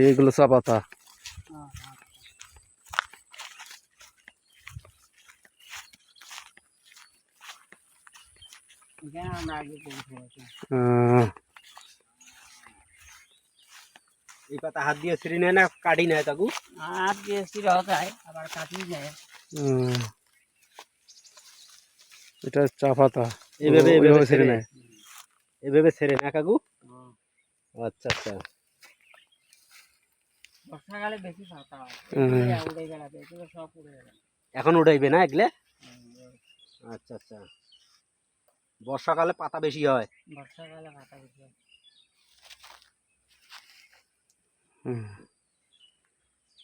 এইগুলো চা পাতা। এই পাতা হাত দিয়ে ছিঁড়ে নেয় না কাটি নেয় তাকু? হাত দিয়ে ছিঁড়া যায় আবার কাটি নেয়। এটা চা পাতা এইভাবে এইভাবে ছেড়ে নেয়, এইভাবে ছেড়ে না কাকু? আচ্ছা আচ্ছা। বর্ষাকালে বেশি পাতা হয়, উড়ে গেলাতে এগুলো সব উড়ে গেল। এখন উঠাইবে না এগুলো? আচ্ছা আচ্ছা, বর্ষাকালে পাতা বেশি হয়। বর্ষাকালে পাতা বেশি হয়।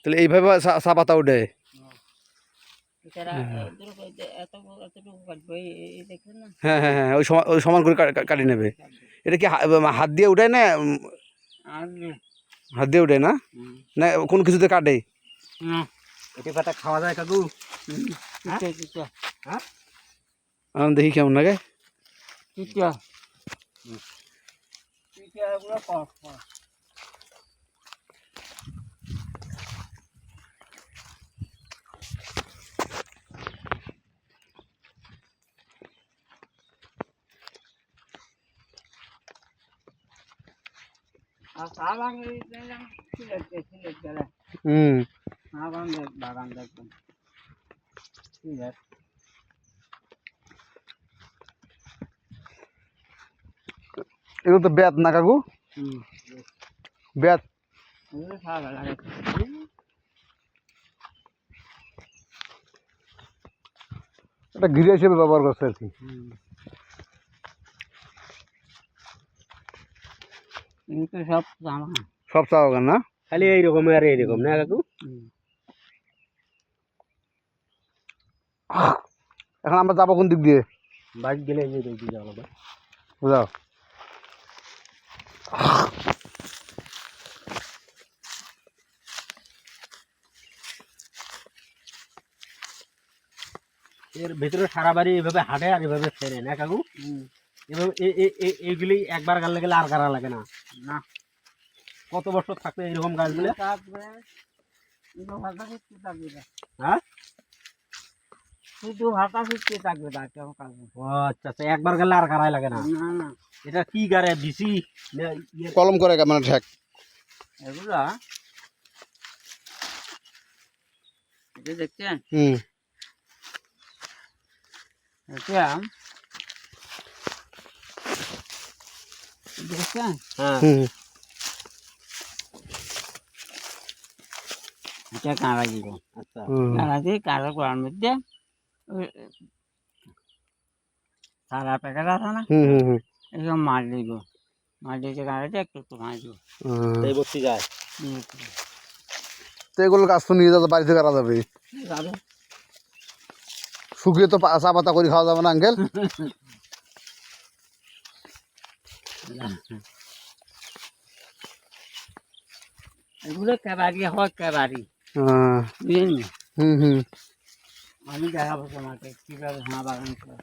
তাহলে এইভাবে চা পাতা উঠে। হ্যাঁ হ্যাঁ হ্যাঁ, ওই সমান করে কাটি নেবে। এটা কি হাত দিয়ে উঠে না? হাত দিয়ে উঠে না, না কোন কিছুতে কাটে? এটি পাতা খাওয়া যায় কাকু? দেখি কেমন লাগে। বাগান দেখবেন ঠিক আছে। এগুলো তো বেত না কাকু? বেত এটা ঘিরে হিসেবে ব্যবহার করছে আর কি। সব সব চা বাগান না, খালি এইরকম আর এইরকম না কাকু? এখন আমরা যাবো কোন দিক দিয়ে? বাইক গেলে এই দিক দিয়ে যাওয়া লাগবে। বুঝাও। এর ভিতরে সারা বাড়ি এভাবে হাঁটে আর এভাবে ফেরে না কাকু? এভাবে এইগুলি একবার গাল গেলে আর গাড়া লাগে না। না, কত বছর থাকবে এইরকম গাছগুলো? হ্যাঁ, শুধু হাতা ফিরতে থাকবে। আচ্ছা আচ্ছা, একবার গেলে আর গাড়াই লাগে না। না, এটা কি গাড়ে বিসি কলম করে মানে ঠেক এগুলা এটা দেখছেন? এটা দেখছেন? হ্যাঁ, এটা কাঁড়া দিব। আচ্ছা, কাঁড়া দিয়ে কাঁড়া করার মধ্যে সারা প্যাকেট আছে না, এরকম মাছ দিব। মাছ দিয়েছে কাঁড়াটা একটু একটু মাছ দিব। এই ভর্তি যায়। তো এগুলো গাছ তো নিয়ে যাবে, বাড়িতে করা যাবে। শুকিয়ে তো চা পাতা করে খাওয়া যাবে না আঙ্কেল? এগুলো কেবারি হয়, কেবারি। বুঝলেন? হুম হুম। আমি দেখাবো তোমাকে কিভাবে বাগান করে।